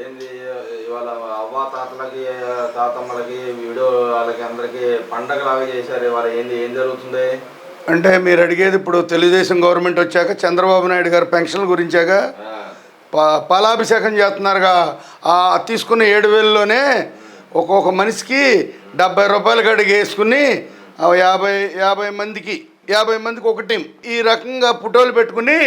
ఏంది ఇవాళ అవ్వ తాతలకి తాతమ్మలకి వీడియో వాళ్ళకి అందరికి పండగలాగా చేశారు. ఇవాళ ఏంది ఏం జరుగుతుంది అంటే మీరు అడిగేది ఇప్పుడు తెలుగుదేశం గవర్నమెంట్ వచ్చాక చంద్రబాబు నాయుడు గారు పెన్షన్ల గురించాక పాలాభిషేకం చేస్తున్నారుగా. తీసుకున్న 7,000లోనే ఒక్కొక్క మనిషికి 70 రూపాయలు గడికి వేసుకుని 50 మందికి ఒక టీం ఈ రకంగా ఫోటోలు పెట్టుకుని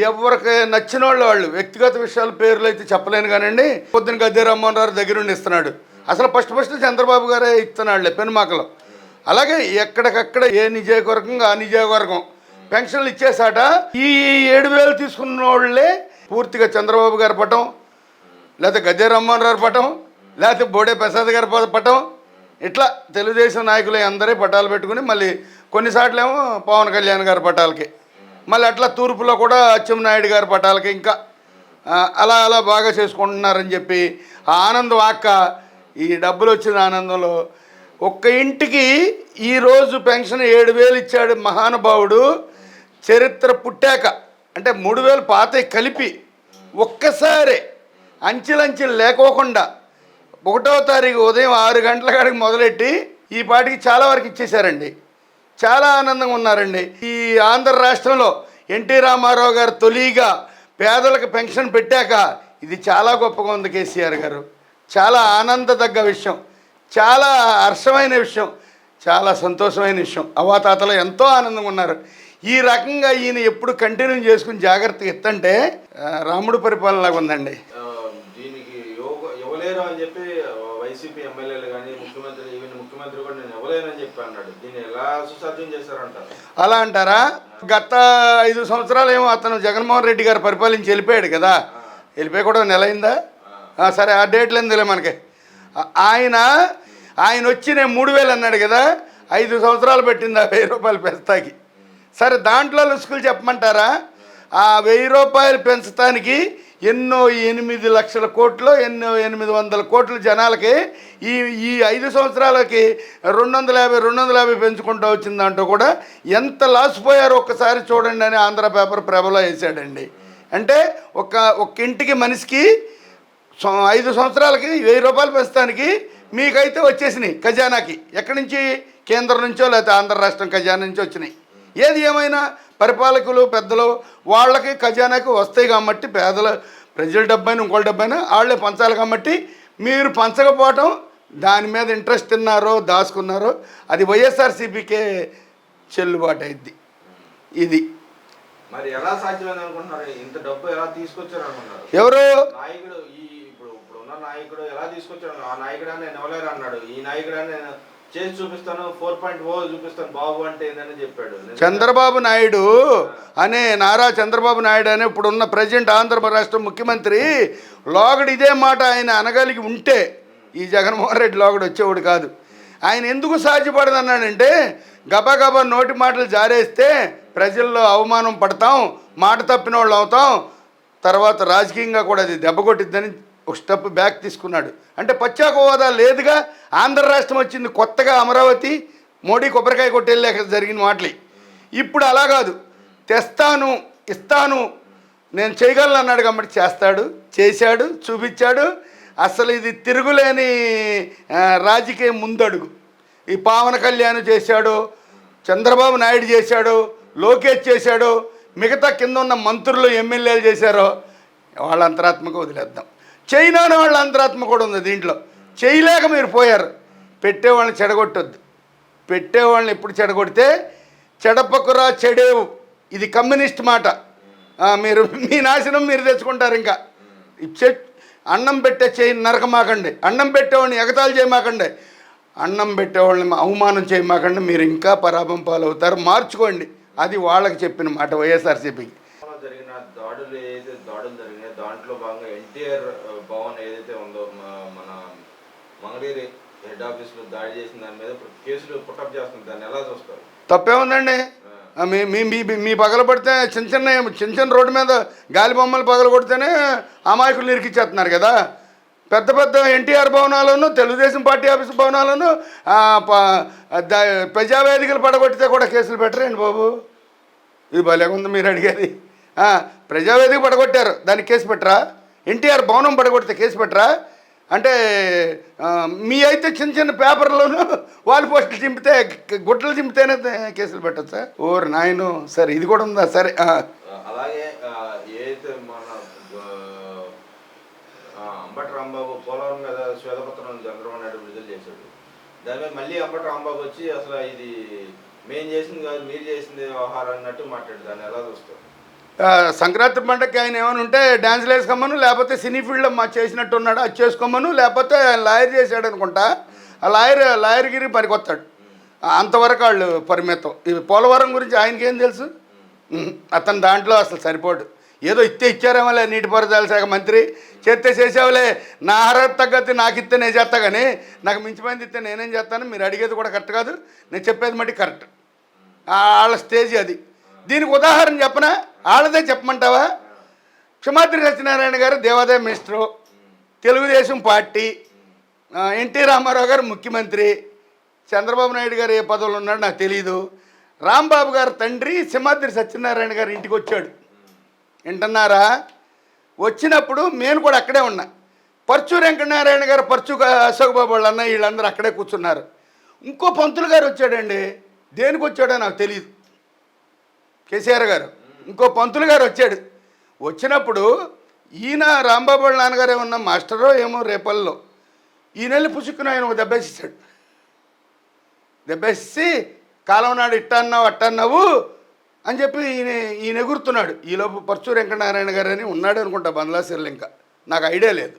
ఎవరికి నచ్చిన వాళ్ళు వ్యక్తిగత విషయాల పేర్లు అయితే చెప్పలేను కానండి. పొద్దున గద్దె రామ్మోహన్ దగ్గరుండి ఇస్తున్నాడు. అసలు ఫస్ట్ చంద్రబాబు గారే ఇస్తున్నాడులే పెనుమాకలో. అలాగే ఎక్కడికక్కడ ఏ నియోజకవర్గం ఆ నియోజకవర్గం పెన్షన్లు ఇచ్చేసాట. ఈ 7,000 తీసుకున్న వాళ్ళే పూర్తిగా చంద్రబాబు గారి పటం, లేకపోతే గద్దె రామ్మోహన్ రావు పటం, లేకపోతే బోడే ప్రసాద్ గారి పటం, ఇట్లా తెలుగుదేశం నాయకులు అందరే పటాలు పెట్టుకుని మళ్ళీ కొన్నిసార్లు ఏమో పవన్ కళ్యాణ్ గారి పటాలకి, మళ్ళీ అట్లా తూర్పులో కూడా అచ్చెన్నాయుడు గారి పటాలకి ఇంకా అలా బాగా చేసుకుంటున్నారని చెప్పి ఆ ఆనందం ఆక్క ఈ డబ్బులు వచ్చిన ఆనందంలో ఒక్క ఇంటికి ఈరోజు పెన్షన్ 7,000 ఇచ్చాడు మహానుభావుడు. చరిత్ర పుట్టాక అంటే 3,000 పాత కలిపి ఒక్కసారి అంచెలంచెలు లేకోకుండా 1వ తారీఖు ఉదయం 6 గంటల కాడికి మొదలెట్టి ఈ పాటికి చాలా వరకు ఇచ్చేశారండి. చాలా ఆనందంగా ఉన్నారండి. ఈ ఆంధ్ర రాష్ట్రంలో ఎన్టీ రామారావు గారు తొలిగా పేదలకు పెన్షన్ పెట్టాక ఇది చాలా గొప్పగా ఉంది కేసీఆర్ గారు. చాలా ఆనందదగ్గ విషయం, చాలా హర్షమైన విషయం, చాలా సంతోషమైన విషయం. అవ్వాతాతలు ఎంతో ఆనందంగా ఉన్నారు. ఈ రకంగా ఈయన ఎప్పుడు కంటిన్యూ చేసుకుని జాగ్రత్తగా ఎత్తంటే రాముడు పరిపాలనలాగా ఉందండి. దీనికి ఇవ్వలేరు అని చెప్పి వైసీపీ ఎమ్మెల్యేలు కానీ ముఖ్యమంత్రి కూడా నేను ఇవ్వలేనని చెప్పి అన్నాడు. దీన్ని ఎలా సుసాధ్యం చేశారంటారు? అలా అంటారా? గత 5 సంవత్సరాలు ఏమో అతను జగన్మోహన్ రెడ్డి గారు పరిపాలించి వెళ్ళిపోయాడు కదా. వెళ్ళిపోయి కూడా నెల అయిందా? సరే ఆ డేట్లు ఎందులే మనకి. ఆయన వచ్చి నేను 3,000 అన్నాడు కదా. 5 సంవత్సరాలు పెట్టింది ఆ 1,000 రూపాయలు పెంచుతాకి. సరే దాంట్లో లుసుకులు చెప్పమంటారా? ఆ 1,000 రూపాయలు పెంచడానికి ఎన్నో 8 లక్షల కోట్లు, ఎన్నో 800 కోట్ల జనాలకి ఈ 5 సంవత్సరాలకి 250 పెంచుకుంటూ వచ్చిన దాంట్లో కూడా ఎంత లాస్ పోయారో ఒక్కసారి చూడండి అని ఆంధ్ర పేపర్ ప్రభలో వేసాడండి. అంటే ఒక ఇంటికి మనిషికి 5 సంవత్సరాలకి 1,000 రూపాయలు పెంచడానికి మీకైతే వచ్చేసినాయి ఖజానాకి. ఎక్కడి నుంచి? కేంద్రం నుంచో లేకపోతే ఆంధ్ర రాష్ట్రం ఖజానా నుంచి వచ్చినాయి. ఏది ఏమైనా పరిపాలకులు పెద్దలు వాళ్ళకి ఖజానాకి వస్తాయి కాబట్టి ప్రజల డబ్బైనా ఇంకోళ్ళ డబ్బైనా వాళ్ళే పంచాలి కాబట్టి మీరు పంచకపోవటం దాని మీద ఇంట్రెస్ట్ తిన్నారో దాచుకున్నారో అది వైఎస్ఆర్సీపీకే చెల్లుబాటు అయింది. ఇది మరి ఎలా సాధ్యమైంది అనుకుంటున్నారు? ఇంత డబ్బు ఎలా తీసుకొచ్చారు అనుకుంటున్నారు? ఎవరు నాయకుడు ఇప్పుడున్న నాయకుడు ఎలా తీసుకొచ్చాడు? ఆ నాయకుడు నేను ఇవ్వలేరు అన్నాడు. ఈ నాయకుడు నేను చేసి చూపిస్తాను 4.0 చూపిస్తాను బాబు అంటే ఏందని చెప్పాడు. చంద్రబాబు నాయుడు అనే నారా చంద్రబాబు నాయుడు అనే ఇప్పుడున్న ప్రెసిడెంట్ ఆంధ్ర రాష్ట్ర ముఖ్యమంత్రి లోగడు ఇదే మాట ఆయన అనగలిగి ఉంటే ఈ జగన్మోహన్ రెడ్డి లోగడు వచ్చేవాడు కాదు. ఆయన ఎందుకు సాధ్యపడదన్నాడంటే గబగబా నోటి మాటలు జారేస్తే ప్రజల్లో అవమానం పడతాం, మాట తప్పిన వాళ్ళు అవుతాం, తర్వాత రాజకీయంగా కూడా అది దెబ్బ కొట్టిద్దని ఒక స్టెప్ బ్యాక్ తీసుకున్నాడు. అంటే పశ్చాత్తాప హోదా లేదుగా. ఆంధ్ర రాష్ట్రం వచ్చింది కొత్తగా. అమరావతి మోడీ కొబ్బరికాయ కొట్టేళ్ళాక జరిగిన మాటలు. ఇప్పుడు అలా కాదు, తెస్తాను ఇస్తాను నేను చేయగలను అన్నాడు కాబట్టి చేస్తాడు, చేశాడు, చూపించాడు. అసలు ఇది తిరుగులేని రాజకీయ ముందడుగు. ఈ పవన్ కళ్యాణ్ చేశాడు, చంద్రబాబు నాయుడు చేశాడు, లోకేష్ చేశాడు, మిగతా కింద ఉన్న మంత్రులు ఎమ్మెల్యేలు చేశారో వాళ్ళ అంతరాత్మకు వదిలేద్దాం. చైనాను వాళ్ళ అంతరాత్మ కూడా ఉంది దీంట్లో. చేయలేక మీరు పోయారు. పెట్టేవాళ్ళని చెడగొట్టొద్దు. పెట్టేవాళ్ళని ఎప్పుడు చెడగొడితే చెడపకురా చెడేవు, ఇది కమ్యూనిస్ట్ మాట. మీరు మీ నాశనం మీరు తెచ్చుకుంటారు. ఇంకా అన్నం పెట్టే చేయి నరకమాకండి, అన్నం పెట్టేవాడిని ఎగతాళి చేయమాకండి, అన్నం పెట్టేవాళ్ళని అవమానం చేయమాకండి. మీరు ఇంకా పరాభం పాలవుతారు. మార్చుకోండి. అది వాళ్ళకి చెప్పిన మాట వైఎస్ఆర్సీపీకి. జరిగిన దాడులు జరిగినాయి దాంట్లో భాగంగా ఎన్టీఆర్ భవన్ ఏదైతే ఉందో మన మంగళగిరి హెడ్ ఆఫీస్లో దాడి చేసిన దాని మీద కేసులు పుట్టప్ చేస్తుంది. దాన్ని ఎలా చూస్తారు? తప్పేముందండి? మీ పగల పడితే చిన్న రోడ్డు మీద గాలి బొమ్మలు పగల కొడితేనే అమాయకులు నిరికిచ్చేస్తున్నారు కదా. పెద్ద ఎన్టీఆర్ భవనాలను, తెలుగుదేశం పార్టీ ఆఫీస్ భవనాలను, ప్రజావేదికలు పడగొట్టితే కూడా కేసులు పెట్టరండి బాబు. ఇది భలే ఉంది మీరు అడిగేది. ప్రజావేదిక పడగొట్టారు, దానికి కేసు పెట్టరా? ఎన్టీఆర్ భవనం పడగొడితే కేసు పెట్టరా? అంటే మీ అయితే చిన్న చిన్న పేపర్లోనూ వాల్ పోస్టులు చింపితే గుట్టలు చింపితేనే కేసులు పెట్టచ్చా? ఓరు నాయను. సరే ఇది కూడా ఉందా? సరే. అలాగే ఏదైతే మన అంబటి రాంబాబు పోలవరం మీద శ్వేతపత్రం చంద్రబాబు నాయుడు విడుదల చేశాడు. దాని మీద మళ్ళీ అంబటి రాంబాబు వచ్చి అసలు ఇది మేము చేసింది కాదు మీరు చేసింది వ్యవహారం అన్నట్టు మాట్లాడు. దాన్ని ఎలా చూస్తారు? సంక్రాంతి పండగకి ఆయన ఏమైనా ఉంటే డ్యాన్స్లు వేసుకోమను, లేకపోతే సినీ ఫీల్డ్లో మా చేసినట్టు ఉన్నాడు అది చేసుకోమను, లేకపోతే లాయర్ చేశాడు అనుకుంటా ఆ లాయర్గిరి పనికొస్తాడు. అంతవరకు వాళ్ళు పరిమితం. ఇవి పోలవరం గురించి ఆయనకేం తెలుసు? అతను దాంట్లో అసలు సరిపోడు. ఏదో ఇచ్చారేమోలే నీటిపారుదల శాఖ మంత్రి చేస్తే చేసేవాళ్ళే, నా అర్హత తగ్గతి నాకు ఇస్తే నేను చేస్తా, కానీ నాకు మించిపోయింది ఇస్తే నేనేం చేస్తాను? మీరు అడిగేది కూడా కరెక్ట్ కాదు, నేను చెప్పేది మట్టి కరెక్ట్. వాళ్ళ స్టేజ్ అది. దీనికి ఉదాహరణ చెప్పనా? వాళ్ళదే చెప్పమంటావా? క్షమాద్రి సత్యనారాయణ గారు దేవాదాయ మినిస్టరు, తెలుగుదేశం పార్టీ, ఎన్టీ రామారావు గారు ముఖ్యమంత్రి, చంద్రబాబు నాయుడు గారు ఏ పదవులు ఉన్నాడో నాకు తెలియదు. రాంబాబు గారు తండ్రి సింహాద్రి సత్యనారాయణ గారు ఇంటికి వచ్చాడు. వింటున్నారా? వచ్చినప్పుడు నేను కూడా అక్కడే ఉన్నా. పర్చు వెంకటనారాయణ గారు, పర్చు అశోక్ బాబు వాళ్ళు అన్న వీళ్ళందరూ అక్కడే కూర్చున్నారు. ఇంకో పంతులు గారు వచ్చాడండి. దేనికి వచ్చాడో నాకు తెలియదు. కేసీఆర్ గారు ఇంకో పంతులు గారు వచ్చాడు. వచ్చినప్పుడు ఈయన రాంబాబు వాళ్ళ నాన్నగారు ఏమన్నా మాస్టరో ఏమో రేపల్లో ఈయన వెళ్ళి పుసుక్కున ఆయన ఒక దెబ్బేసేసాడు. దెబ్బేసి కాలం నాడు ఇట్ట అన్నావు అట్ట అన్నావు అని చెప్పి ఈయన ఎగురుతున్నాడు. ఈలోపు పర్చూరు వెంకటనారాయణ గారు అని ఉన్నాడు అనుకుంటా బంగ్లాసీర్లు. ఇంకా నాకు ఐడియా లేదు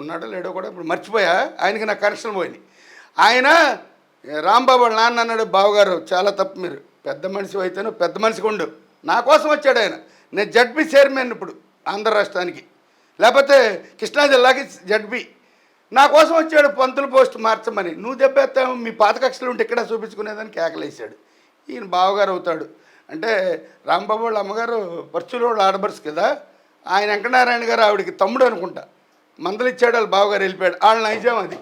ఉన్నాడో లేడో కూడా ఇప్పుడు మర్చిపోయా. ఆయనకి నాకు కనెక్షన్ పోయినాయి. ఆయన రాంబాబు వాళ్ళ నాన్న అన్నాడు, బావగారు చాలా తప్పు, మీరు పెద్ద మనిషి అయితేనో పెద్ద మనిషిగా ఉండు. నా కోసం వచ్చాడు ఆయన. నేను జడ్పీ చైర్మన్ ఇప్పుడు ఆంధ్ర రాష్ట్రానికి, లేకపోతే కృష్ణా జిల్లాకి జడ్పీ. నా కోసం వచ్చాడు పంతులు పోస్ట్ మార్చమని. నువ్వు దెబ్బేస్తావు, మీ పాత కక్షలు ఉంటే ఇక్కడ చూపించుకునేదని కేకలేసాడు. ఈయన బావగారు అవుతాడు. అంటే రాంబాబు వాళ్ళ అమ్మగారు పర్చులో వాళ్ళు ఆడబర్స్ కదా. ఆయన వెంకటనారాయణ గారు ఆవిడికి తమ్ముడు అనుకుంటా. మందలిచ్చాడు, వాళ్ళ బావగారు వెళ్ళిపోయాడు. వాళ్ళ నైజాం అది.